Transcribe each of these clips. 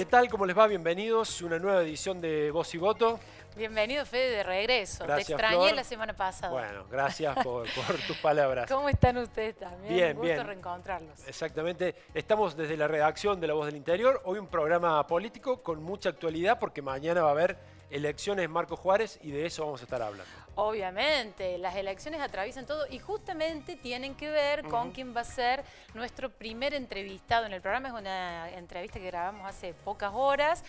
¿Qué tal? ¿Cómo les va? Bienvenidos a una nueva edición de Voz y Voto. Bienvenido, Fede, de regreso. Gracias, te extrañé Flor. la semana pasada. Bueno, gracias por tus palabras. ¿Cómo están ustedes también? Bien, Un gusto bien. reencontrarlos. Exactamente. Estamos desde la redacción de La Voz del Interior. Hoy un programa político con mucha actualidad porque mañana va a haber elecciones en Marcos Juárez y de eso vamos a estar hablando. Obviamente, las elecciones atraviesan todo y justamente tienen que ver con quién va a ser nuestro primer entrevistado en el programa. Es una entrevista que grabamos hace pocas horas,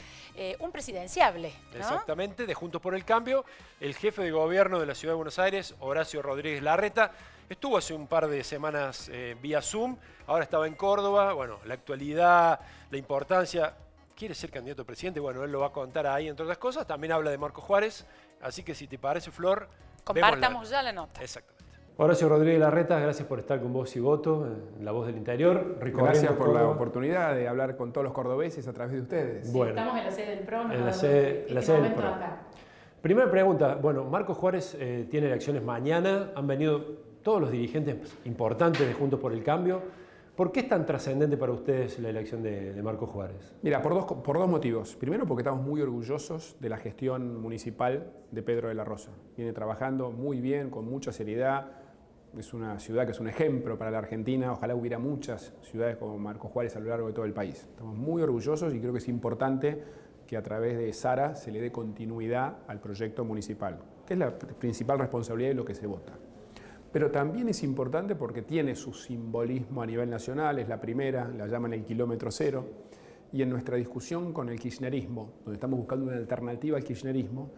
un presidenciable, ¿no? Exactamente, de Juntos por el Cambio, el jefe de gobierno de la Ciudad de Buenos Aires, Horacio Rodríguez Larreta, estuvo hace un par de semanas vía Zoom, ahora estaba en Córdoba. Bueno, la actualidad, la importancia, quiere ser candidato a presidente, bueno, él lo va a contar ahí entre otras cosas, también habla de Marcos Juárez. Así que si te parece, Flor, compartamos ya la nota. Exactamente. Horacio Rodríguez Larreta, gracias por estar con Voz y Voto en La Voz del Interior. Gracias por la oportunidad de hablar con todos los cordobeses a través de ustedes. Sí, bueno, estamos en la sede del PRO. En la sede del PRO. Acá. Primera pregunta, bueno, Marcos Juárez tiene elecciones mañana, han venido todos los dirigentes importantes de Juntos por el Cambio. ¿Por qué es tan trascendente para ustedes la elección de Marcos Juárez? Mira, por dos motivos. Primero, porque estamos muy orgullosos de la gestión municipal de Pedro de la Rosa. Viene trabajando muy bien, con mucha seriedad. Es una ciudad que es un ejemplo para la Argentina. Ojalá hubiera muchas ciudades como Marcos Juárez a lo largo de todo el país. Estamos muy orgullosos y creo que es importante que a través de Sara se le dé continuidad al proyecto municipal, que es la principal responsabilidad de lo que se vota. Pero también es importante porque tiene su simbolismo a nivel nacional, es la primera, la llaman el kilómetro cero, y en nuestra discusión con el kirchnerismo, donde estamos buscando una alternativa al kirchnerismo,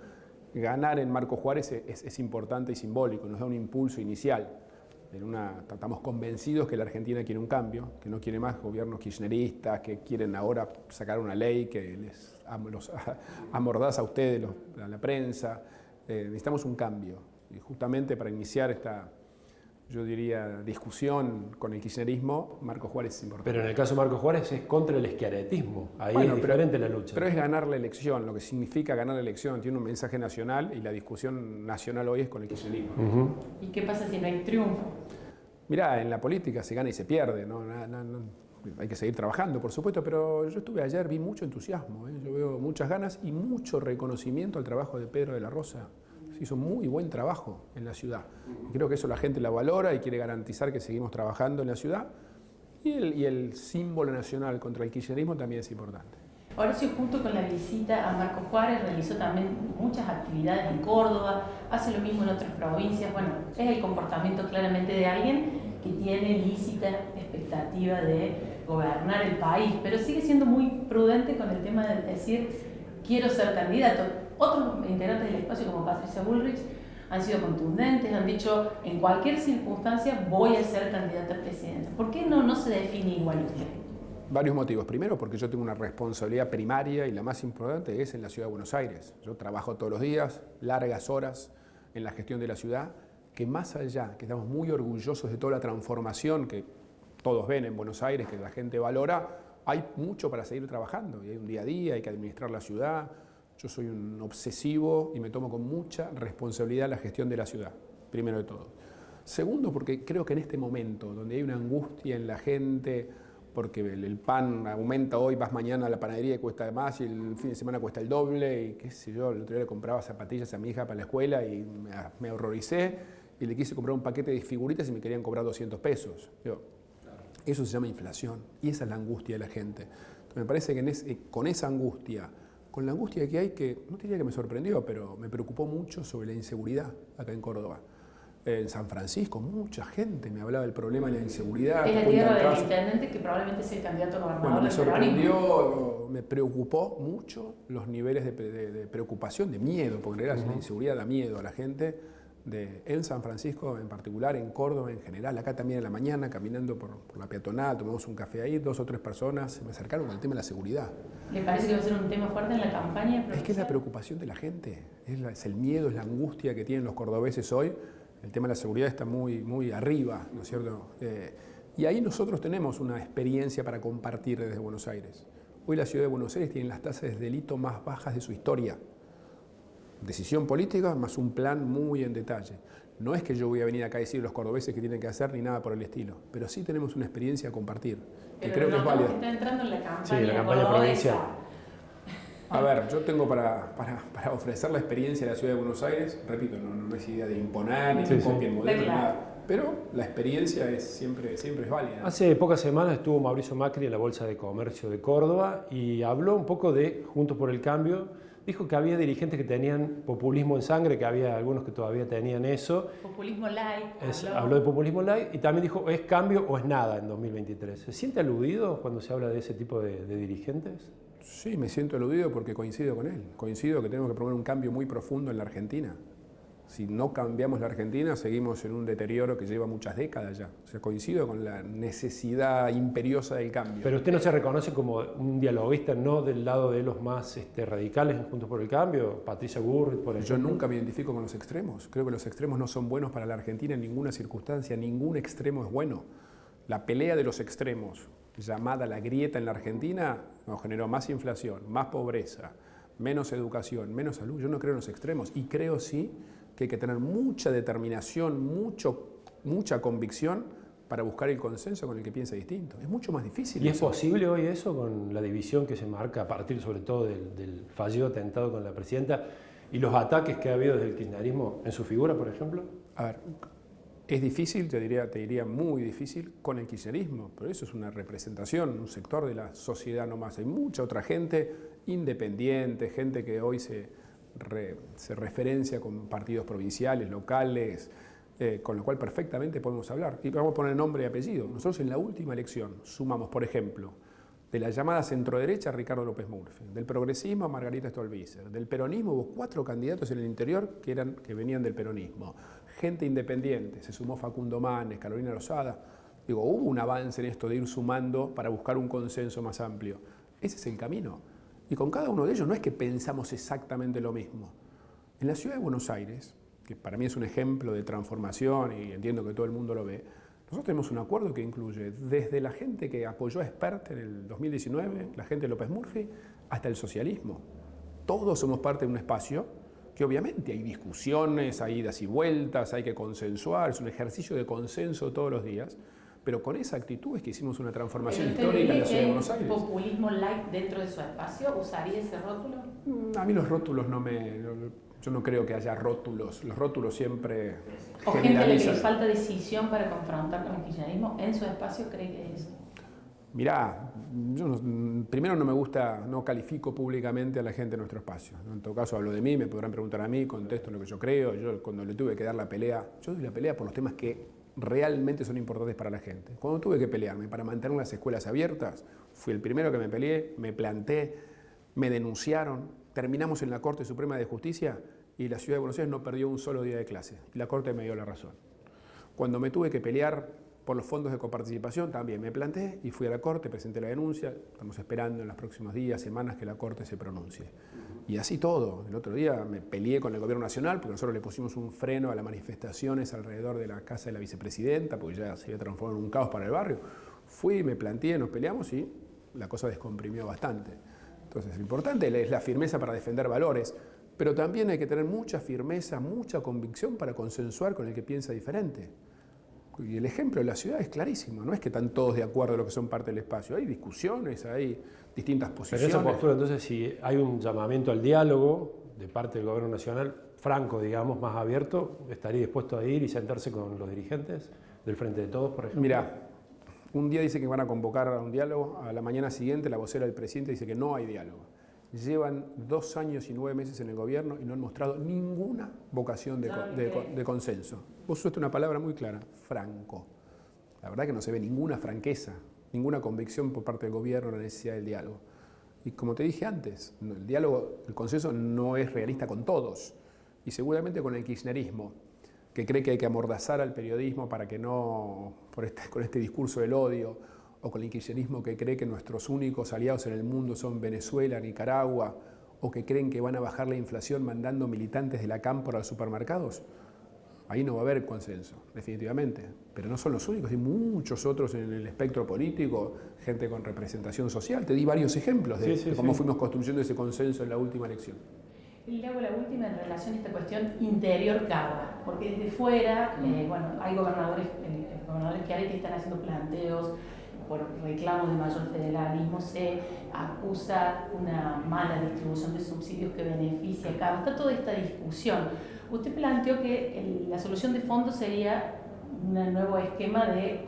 ganar en Marcos Juárez es importante y simbólico, nos da un impulso inicial. Estamos convencidos que la Argentina quiere un cambio, que no quiere más gobiernos kirchneristas, que quieren ahora sacar una ley que los amordaza a ustedes, a la prensa. Necesitamos un cambio, y justamente para iniciar esta, yo diría, discusión con el kirchnerismo, Marcos Juárez es importante. Pero en el caso de Marcos Juárez es contra el eschiaretismo, ahí es diferente la lucha. Pero es ganar la elección, lo que significa ganar la elección, tiene un mensaje nacional y la discusión nacional hoy es con el kirchnerismo. ¿Y qué pasa si no hay triunfo? Mirá, en la política se gana y se pierde, ¿no? Hay que seguir trabajando, por supuesto, pero yo estuve ayer, vi mucho entusiasmo, yo veo muchas ganas y mucho reconocimiento al trabajo de Pedro de la Rosa. Hizo muy buen trabajo en la ciudad. Y creo que eso la gente la valora y quiere garantizar que seguimos trabajando en la ciudad. Y el símbolo nacional contra el kirchnerismo también es importante. Horacio, junto con la visita a Marcos Juárez, realizó también muchas actividades en Córdoba, hace lo mismo en otras provincias. Bueno, es el comportamiento claramente de alguien que tiene lícita expectativa de gobernar el país, pero sigue siendo muy prudente con el tema de decir, quiero ser candidato. Otros integrantes del espacio, como Patricia Bullrich, han sido contundentes, han dicho, en cualquier circunstancia voy a ser candidata a presidente. ¿Por qué no se define igual usted? Varios motivos. Primero, porque yo tengo una responsabilidad primaria y la más importante es en la Ciudad de Buenos Aires. Yo trabajo todos los días, largas horas en la gestión de la ciudad, que más allá, que estamos muy orgullosos de toda la transformación que todos ven en Buenos Aires, que la gente valora, hay mucho para seguir trabajando y hay un día a día, hay que administrar la ciudad. Yo soy un obsesivo y me tomo con mucha responsabilidad la gestión de la ciudad, primero de todo. Segundo, porque creo que en este momento, donde hay una angustia en la gente, porque el pan aumenta hoy, vas mañana a la panadería y cuesta más, y el fin de semana cuesta el doble, y qué sé yo, el otro día le compraba zapatillas a mi hija para la escuela y me horroricé, y le quise comprar un paquete de figuritas y me querían cobrar 200 pesos. Eso se llama inflación, y esa es la angustia de la gente. Entonces, me parece que con esa angustia, con la angustia que hay, que no diría que me sorprendió, pero me preocupó mucho sobre la inseguridad acá en Córdoba. En San Francisco, mucha gente me hablaba del problema de la inseguridad. Es la tierra del intendente que probablemente sea el candidato a gobernador. Bueno, me sorprendió, me preocupó mucho los niveles de preocupación, de miedo, porque en realidad la inseguridad da miedo a la gente. En San Francisco en particular, en Córdoba en general, acá también en la mañana, caminando por la peatonal, tomamos un café ahí, 2 o 3 personas se me acercaron al tema de la seguridad. ¿Le parece que va a ser un tema fuerte en la campaña? Es que es la preocupación de la gente, es el miedo, es la angustia que tienen los cordobeses hoy. El tema de la seguridad está muy arriba, ¿no es cierto? Y ahí nosotros tenemos una experiencia para compartir desde Buenos Aires. Hoy la ciudad de Buenos Aires tiene las tasas de delito más bajas de su historia. Decisión política más un plan muy en detalle. No es que yo voy a venir acá a decir a los cordobeses que tienen que hacer ni nada por el estilo, pero sí tenemos una experiencia a compartir, que pero creo que es válida. Está entrando en la campaña, sí, la campaña provincial. A ver, yo tengo para ofrecer la experiencia de la Ciudad de Buenos Aires, repito, no es idea de imponer, ni que copien modelo, nada. Pero la experiencia siempre es válida. Hace pocas semanas estuvo Mauricio Macri en la Bolsa de Comercio de Córdoba y habló un poco de Juntos por el Cambio. Dijo que había dirigentes que tenían populismo en sangre, que había algunos que todavía tenían eso. Populismo light. Habló de populismo light y también dijo, ¿es cambio o es nada en 2023? ¿Se siente aludido cuando se habla de ese tipo de dirigentes? Sí, me siento aludido porque coincido con él. Coincido que tenemos que promover un cambio muy profundo en la Argentina. Si no cambiamos la Argentina, seguimos en un deterioro que lleva muchas décadas ya. O sea, coincido con la necesidad imperiosa del cambio. Pero usted no se reconoce como un dialoguista, no del lado de los más radicales en Juntos por el Cambio, Patricia Bullrich, por ejemplo. Yo nunca me identifico con los extremos. Creo que los extremos no son buenos para la Argentina en ninguna circunstancia. Ningún extremo es bueno. La pelea de los extremos, llamada la grieta en la Argentina, nos generó más inflación, más pobreza, menos educación, menos salud. Yo no creo en los extremos y creo sí que hay que tener mucha determinación, mucha convicción para buscar el consenso con el que piensa distinto. Es mucho más difícil. ¿Y es posible hoy eso con la división que se marca a partir sobre todo del fallido atentado con la presidenta y los ataques que ha habido desde el kirchnerismo en su figura, por ejemplo? A ver, es difícil, te diría muy difícil con el kirchnerismo, pero eso es una representación, un sector de la sociedad nomás. Hay mucha otra gente independiente, gente que hoy se referencia con partidos provinciales, locales, con lo cual perfectamente podemos hablar. Y vamos a poner nombre y apellido. Nosotros en la última elección sumamos, por ejemplo, de la llamada centroderecha a Ricardo López Murphy, del progresismo a Margarita Stolbizer, del peronismo hubo 4 candidatos en el interior que venían del peronismo. Gente independiente, se sumó Facundo Manes, Carolina Lozada. Digo, hubo un avance en esto de ir sumando para buscar un consenso más amplio. Ese es el camino. Y con cada uno de ellos no es que pensamos exactamente lo mismo. En la Ciudad de Buenos Aires, que para mí es un ejemplo de transformación y entiendo que todo el mundo lo ve, nosotros tenemos un acuerdo que incluye desde la gente que apoyó a Espert en el 2019, la gente de López Murphy, hasta el socialismo. Todos somos parte de un espacio que obviamente hay discusiones, hay idas y vueltas, hay que consensuar, es un ejercicio de consenso todos los días, pero con esa actitud es que hicimos una transformación histórica en la Ciudad de Buenos Aires. ¿Populismo light dentro de su espacio? ¿Usaría ese rótulo? A mí los rótulos yo no creo que haya rótulos. Los rótulos siempre ¿O gente a la que generalizan. le falta decisión para confrontar con el kirchnerismo en su espacio cree que es? Mirá, primero no califico públicamente a la gente de nuestro espacio. En todo caso hablo de mí, me podrán preguntar a mí, contesto lo que yo creo. Yo cuando le tuve que dar la pelea, yo doy la pelea por los temas que realmente son importantes para la gente. Cuando tuve que pelearme para mantener las escuelas abiertas, fui el primero que me peleé, me planté, me denunciaron, terminamos en la Corte Suprema de Justicia y la Ciudad de Buenos Aires no perdió un solo día de clase. Y la Corte me dio la razón. Cuando me tuve que pelear por los fondos de coparticipación, también me planté y fui a la Corte, presenté la denuncia. Estamos esperando en los próximos días, semanas, que la Corte se pronuncie. Y así todo. El otro día me peleé con el Gobierno Nacional porque nosotros le pusimos un freno a las manifestaciones alrededor de la casa de la vicepresidenta, porque ya se había transformado en un caos para el barrio. Fui, me planteé, nos peleamos y la cosa descomprimió bastante. Entonces, lo importante es la firmeza para defender valores, pero también hay que tener mucha firmeza, mucha convicción para consensuar con el que piensa diferente. Y el ejemplo de la ciudad es clarísimo, no es que están todos de acuerdo en lo que son parte del espacio, hay discusiones, hay distintas posiciones. Pero esa postura, entonces, si hay un llamamiento al diálogo de parte del Gobierno Nacional, franco, digamos, más abierto, ¿estaría dispuesto a ir y sentarse con los dirigentes del Frente de Todos, por ejemplo? Mirá, un día dice que van a convocar a un diálogo, a la mañana siguiente la vocera del presidente dice que no hay diálogo. Llevan 2 años y 9 meses en el gobierno y no han mostrado ninguna vocación de consenso. Vos usaste una palabra muy clara, franco. La verdad que no se ve ninguna franqueza, ninguna convicción por parte del gobierno en la necesidad del diálogo. Y como te dije antes, el consenso no es realista con todos. Y seguramente con el kirchnerismo, que cree que hay que amordazar al periodismo para que no, con este discurso del odio, o con el kirchnerismo que cree que nuestros únicos aliados en el mundo son Venezuela, Nicaragua, o que creen que van a bajar la inflación mandando militantes de la cámpora a los supermercados, ahí no va a haber consenso, definitivamente. Pero no son los únicos, hay muchos otros en el espectro político, gente con representación social. Te di varios ejemplos de cómo fuimos construyendo ese consenso en la última elección. Y le hago la última en relación a esta cuestión interior-Cava, porque desde fuera, hay gobernadores, Chiaretti están haciendo planteos por reclamos de mayor federalismo, se acusa una mala distribución de subsidios que beneficia a cada. Está toda esta discusión. Usted planteó que la solución de fondo sería un nuevo esquema de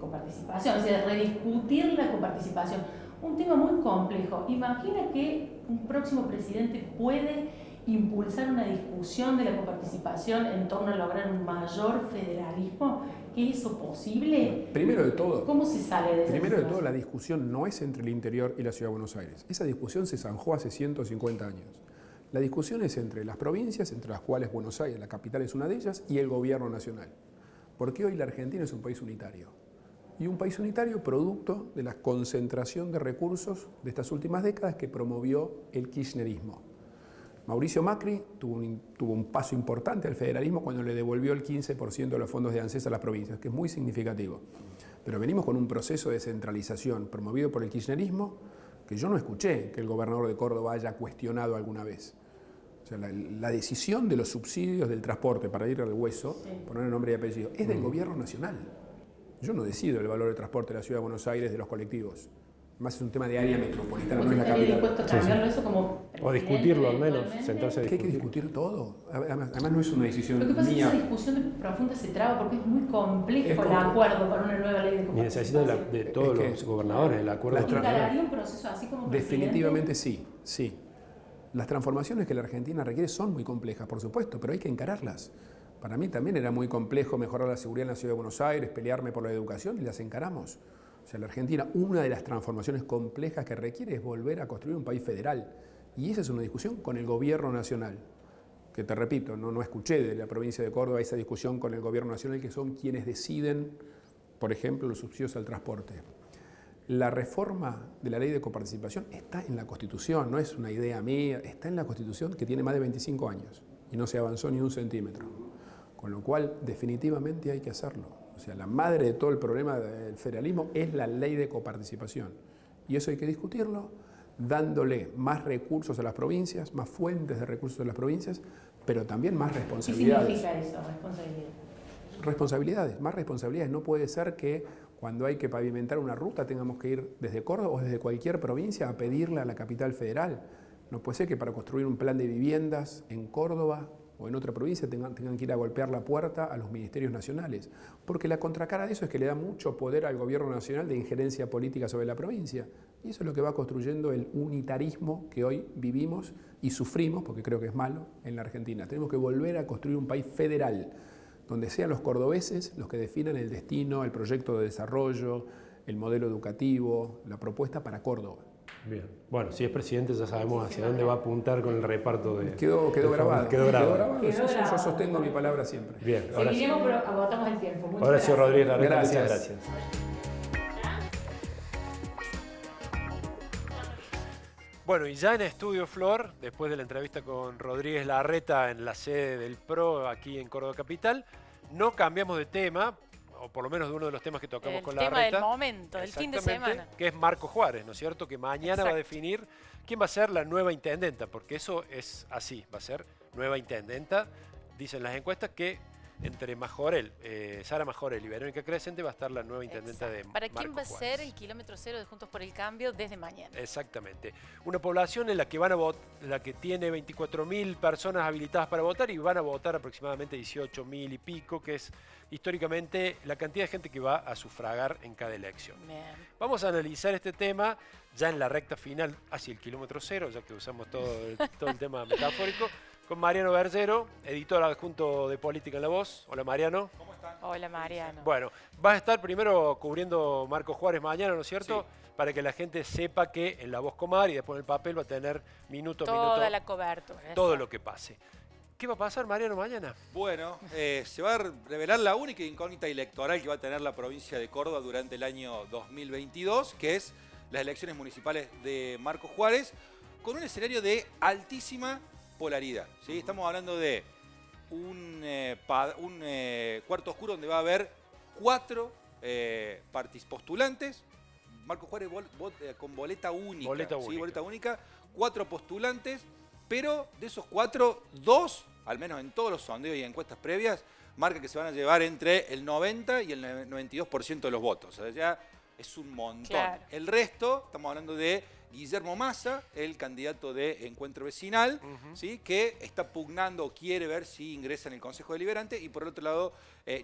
coparticipación, o sea, de rediscutir la coparticipación. Un tema muy complejo. Imagina que un próximo presidente puede impulsar una discusión de la coparticipación en torno a lograr un mayor federalismo. ¿Es eso posible? Primero de todo, ¿Cómo se sale de esa Primero de todo, situación? la discusión no es entre el interior y la Ciudad de Buenos Aires. Esa discusión se zanjó hace 150 años. La discusión es entre las provincias, entre las cuales Buenos Aires, la capital, es una de ellas, y el gobierno nacional. Porque hoy la Argentina es un país unitario. Y un país unitario producto de la concentración de recursos de estas últimas décadas que promovió el kirchnerismo. Mauricio Macri tuvo un paso importante al federalismo cuando le devolvió el 15% de los fondos de ANSES a las provincias, que es muy significativo. Pero venimos con un proceso de centralización promovido por el kirchnerismo que yo no escuché que el gobernador de Córdoba haya cuestionado alguna vez. O sea, la decisión de los subsidios del transporte, para ir al hueso, poner el nombre y apellido, es del gobierno nacional. Yo no decido el valor del transporte de la Ciudad de Buenos Aires de los colectivos. Más es un tema de área metropolitana, no es la ¿Estaría capital. dispuesto a cambiarlo eso como O discutirlo al menos, eventualmente? sentarse a Es que hay que discutir. discutir todo. Además no es una decisión Lo que pasa es que mía. esa discusión profunda se traba porque es muy complejo Es el complejo. acuerdo para una nueva ley de Y coparticipación. necesita de todos Es que los gobernadores, el acuerdo. ¿Encararía un proceso así como Definitivamente sí, sí. Las transformaciones que la Argentina requiere son muy complejas, por supuesto, pero hay que encararlas. Para mí también era muy complejo mejorar la seguridad en la Ciudad de Buenos Aires, pelearme por la educación, y las encaramos. O sea, la Argentina, una de las transformaciones complejas que requiere es volver a construir un país federal. Y esa es una discusión con el gobierno nacional. Que te repito, no escuché de la provincia de Córdoba esa discusión con el gobierno nacional, que son quienes deciden, por ejemplo, los subsidios al transporte. La reforma de la ley de coparticipación está en la Constitución, no es una idea mía, está en la Constitución que tiene más de 25 años y no se avanzó ni un centímetro. Con lo cual, definitivamente hay que hacerlo. O sea, la madre de todo el problema del federalismo es la ley de coparticipación. Y eso hay que discutirlo, dándole más recursos a las provincias, más fuentes de recursos a las provincias, pero también más ¿Qué responsabilidades. significa eso, responsabilidad? Responsabilidades, más responsabilidades. No puede ser que cuando hay que pavimentar una ruta tengamos que ir desde Córdoba o desde cualquier provincia a pedirle a la capital federal. No puede ser que para construir un plan de viviendas en Córdoba o en otra provincia tengan que ir a golpear la puerta a los ministerios nacionales. Porque la contracara de eso es que le da mucho poder al gobierno nacional de injerencia política sobre la provincia. Y eso es lo que va construyendo el unitarismo que hoy vivimos y sufrimos, porque creo que es malo, en la Argentina. Tenemos que volver a construir un país federal, donde sean los cordobeses los que definan el destino, el proyecto de desarrollo, el modelo educativo, la propuesta para Córdoba. Bien. Bueno, si es presidente ya sabemos hacia dónde va a apuntar con el reparto de... Quedó de grabado. Quedó grabado. Quedó Yo grabado. sostengo mi palabra siempre. Bien, ahora sí. Seguiremos, pero agotamos el tiempo. Muchas Horacio gracias. Rodríguez Larreta, Gracias. muchas gracias. Bueno, y ya en Estudio Flor, después de la entrevista con Rodríguez Larreta en la sede del PRO aquí en Córdoba Capital, no cambiamos de tema, o por lo menos de uno de los temas que tocamos El con tema Larreta. del momento, del fin de Exactamente, semana. que es Marco Juárez, ¿no es cierto? Que mañana va a Exacto. definir quién va a ser la nueva intendenta, porque eso es así, va a ser nueva intendenta. Dicen las encuestas que entre Sara Majorel y Verónica Crescente va a estar la nueva intendenta Exacto. de ¿Para quién Marco va a Juárez. ser el kilómetro cero de Juntos por el Cambio desde mañana? Exactamente. Una población en la que la que tiene 24.000 personas habilitadas para votar y van a votar aproximadamente 18.000 y pico, que es históricamente la cantidad de gente que va a sufragar en cada elección. Bien. Vamos a analizar este tema ya en la recta final, hacia el kilómetro cero, ya que usamos todo el tema metafórico, con Mariano Bergero, editor adjunto de Política en La Voz. Hola Mariano. Hola Mariano. Bueno, vas a estar primero cubriendo Marco Juárez mañana, ¿no es cierto? Sí. Para que la gente sepa que en La Voz Comar y después en el papel va a tener minuto a Toda minuto la cobertura. todo exacto. lo que pase. ¿Qué va a pasar, Mariano, mañana? Bueno, se va a revelar la única incógnita electoral que va a tener la provincia de Córdoba durante el año 2022, que es las elecciones municipales de Marco Juárez, con un escenario de altísima polaridad. ¿Sí? Estamos hablando de un cuarto oscuro donde va a haber 4 postulantes. Marco Juárez con boleta única. Boleta ¿sí? única. Boleta única, 4 postulantes, pero de esos 4, 2, al menos en todos los sondeos y encuestas previas, marca que se van a llevar entre el 90 y el 92% de los votos. O sea, es un montón. Claro. El resto, estamos hablando de Guillermo Massa, el candidato de Encuentro Vecinal, ¿sí? Que está pugnando o quiere ver si ingresa en el Consejo Deliberante. Y por el otro lado,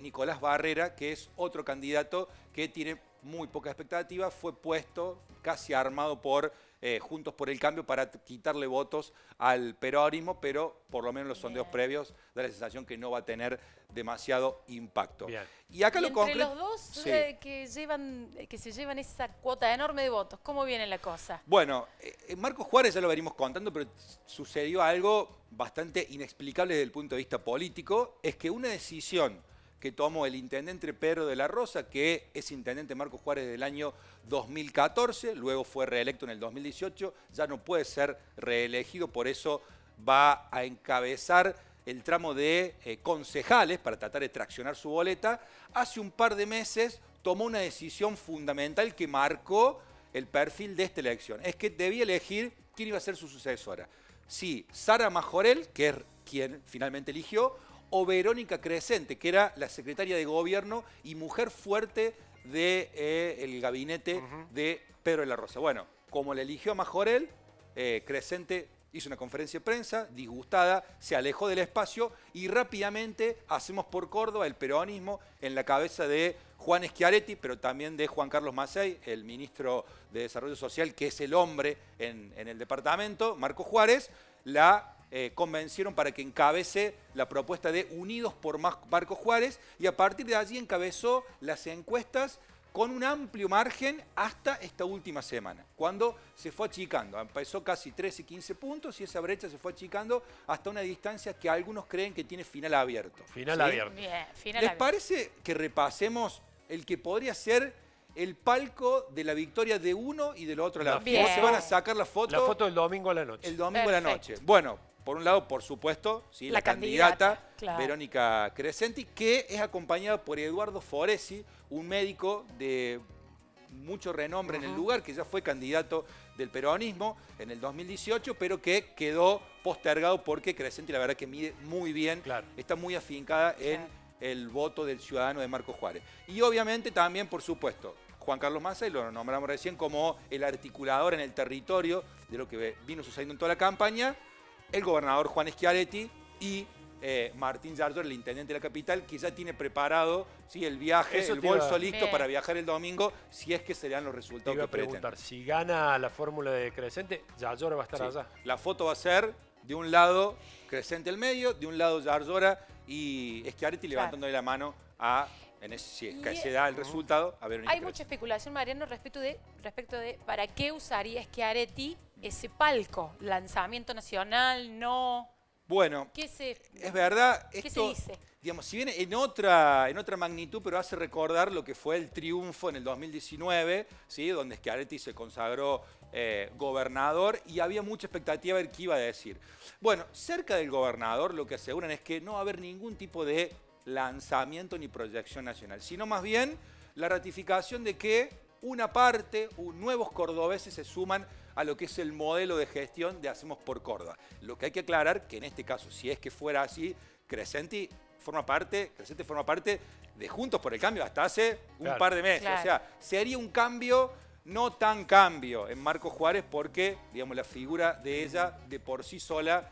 Nicolás Barrera, que es otro candidato que tiene muy poca expectativa, fue puesto casi armado por Juntos por el Cambio para quitarle votos al peronismo, pero por lo menos los sondeos previos da la sensación que no va a tener demasiado impacto. Bien. Y acá lo entre concreto... los dos Sí. que se llevan esa cuota enorme de votos, ¿cómo viene la cosa? Bueno, Marcos Juárez ya lo venimos contando, pero sucedió algo bastante inexplicable desde el punto de vista político, es que una decisión que tomó el intendente Pedro de la Rosa, que es intendente Marcos Juárez del año 2014, luego fue reelecto en el 2018, ya no puede ser reelegido, por eso va a encabezar el tramo de concejales para tratar de traccionar su boleta. Hace un par de meses tomó una decisión fundamental que marcó el perfil de esta elección. Es que debía elegir quién iba a ser su sucesora. Si Sara Majorel, que es quien finalmente eligió, o Verónica Crescente, que era la secretaria de Gobierno y mujer fuerte del gabinete de Pedro de la Rosa. Bueno, como le eligió a Majorel, Crescente hizo una conferencia de prensa, disgustada, se alejó del espacio y rápidamente hacemos por Córdoba el peronismo en la cabeza de Juan Schiaretti, pero también de Juan Carlos Macei, el ministro de Desarrollo Social, que es el hombre en el departamento, Marcos Juárez, la convencieron para que encabece la propuesta de Unidos por Marcos Juárez y a partir de allí encabezó las encuestas con un amplio margen hasta esta última semana, cuando se fue achicando. Empezó casi 13, 15 puntos y esa brecha se fue achicando hasta una distancia que algunos creen que tiene final abierto. Final ¿sí? abierto. Bien, final ¿Les abierto. parece que repasemos el que podría ser el palco de la victoria de uno y del otro lado? Bien. Se van a sacar la foto La foto del domingo a la noche. el domingo a la Perfecto. noche. Bueno, por un lado, por supuesto, ¿sí? La la candidata candidata, claro. Verónica Crescenti, que es acompañada por Eduardo Foresi, un médico de mucho renombre en el lugar, que ya fue candidato del peronismo en el 2018, pero que quedó postergado porque Crescenti la verdad que mide muy bien, Claro. está muy afincada en el voto del ciudadano de Marcos Juárez. Y obviamente también, por supuesto, Juan Carlos Macei, lo nombramos recién como el articulador en el territorio de lo que vino sucediendo en toda la campaña, el gobernador Juan Schiaretti y Martín Yarlor, el intendente de la capital, que ya tiene preparado ¿sí? el viaje, Eso el te iba- bolso listo Bien. para viajar el domingo, si es que se le dan los Te resultados iba a que pretenden. preguntar, si gana la fórmula de Crescente, Yayora va a estar Sí. allá. La foto va a ser de un lado Crescente el medio, de un lado Yarlora y Schiaretti levantándole la mano a, si es que Y- se da el resultado, a Verónica Hay mucha Crescenti. especulación, Mariano, respecto de para qué usaría Schiaretti ese palco. Lanzamiento nacional, no. Bueno, ¿Qué se, es verdad, ¿Qué se esto, dice? digamos, si viene en otra magnitud, pero hace recordar lo que fue el triunfo en el 2019, ¿sí? Donde Schiaretti se consagró gobernador y había mucha expectativa de ver qué iba a decir. Bueno, cerca del gobernador lo que aseguran es que no va a haber ningún tipo de lanzamiento ni proyección nacional, sino más bien la ratificación de que una parte, nuevos cordobeses se suman a lo que es el modelo de gestión de Hacemos por Córdoba. Lo que hay que aclarar que en este caso, si es que fuera así, Crescenti forma parte de Juntos por el Cambio hasta hace un Claro. par de meses. Claro. O sea, sería un cambio, no tan cambio en Marcos Juárez porque, digamos, la figura de ella de por sí sola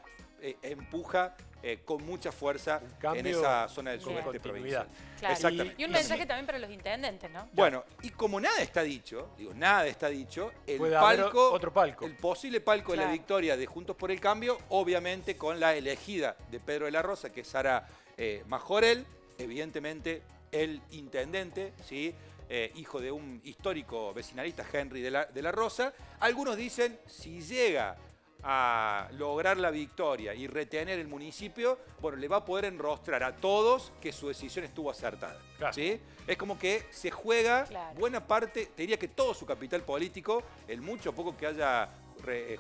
empuja con mucha fuerza Un cambio en esa zona del con sudeste continuidad. provincial. Claro. Exactamente. Y un mensaje también para los intendentes, ¿no? Bueno, y como nada está dicho, el Puede haber palco, otro palco. el posible palco de la Claro. victoria de Juntos por el Cambio, obviamente con la elegida de Pedro de la Rosa, que es Sara Majorel, evidentemente el intendente, ¿sí? Hijo de un histórico vecinalista, Henry de la Rosa. Algunos dicen, si llega a lograr la victoria y retener el municipio, bueno, le va a poder enrostrar a todos que su decisión estuvo acertada. Claro. ¿Sí? Es como que se juega Claro. buena parte, te diría que todo su capital político, el mucho o poco que haya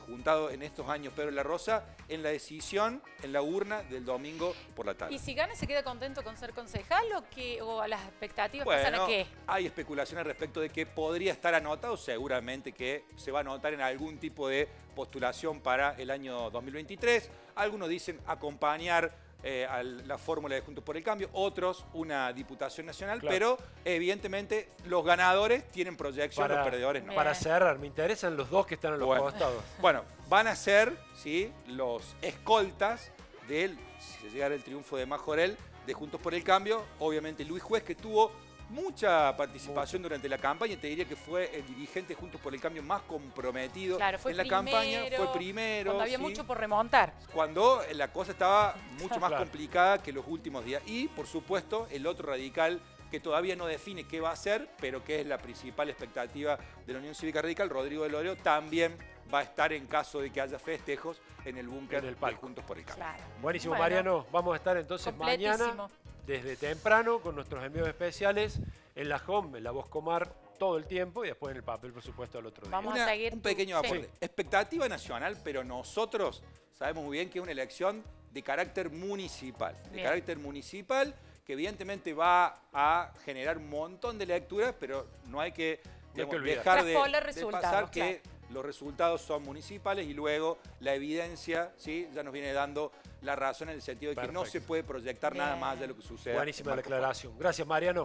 juntado en estos años Pedro de la Rosa, en la decisión, en la urna del domingo por la tarde. ¿Y si gana se queda contento con ser concejal o a las expectativas pasan a Bueno, qué? hay especulaciones respecto de que podría estar anotado, seguramente que se va a anotar en algún tipo de postulación para el año 2023. Algunos dicen acompañar a la fórmula de Juntos por el Cambio, otros una diputación nacional, Claro. pero evidentemente los ganadores tienen proyección, los perdedores no. Para cerrar, me interesan los dos que están a los costados. Bueno, van a ser, ¿sí?, los escoltas del, si llegara el triunfo de Majorel, de Juntos por el Cambio. Obviamente Luis Juez, que tuvo mucha participación durante la campaña, y te diría que fue el dirigente Juntos por el Cambio más comprometido Fue en la campaña. Fue primero. Cuando había ¿sí?, mucho por remontar. cuando la cosa estaba mucho más Claro. complicada que los últimos días. Y, por supuesto, el otro radical que todavía no define qué va a hacer, pero que es la principal expectativa de la Unión Cívica Radical, Rodrigo de Loreo, también va a estar en caso de que haya festejos en el búnker En el de palco. Juntos por el Cambio. Claro. Buenísimo, Bueno, Mariano. Vamos a estar entonces completísimo. mañana, desde temprano, con nuestros envíos especiales, en la home, en la Voz Comar, todo el tiempo, y después en el papel, por supuesto, al otro día. Vamos a seguir Un tu- pequeño sí. aporte. Expectativa nacional, pero nosotros sabemos muy bien que es una elección de carácter municipal. De Bien. carácter municipal, que evidentemente va a generar un montón de lecturas, pero no hay que, digamos, olvidar. dejar de Traspolar pasar resultados, que los resultados son municipales, y luego la evidencia, ¿sí?, ya nos viene dando la razón, en el sentido de que no Perfecto. se puede proyectar nada Bien. más de lo que sucede. Buenísima en la Marco Polo. aclaración. Gracias, Mariano.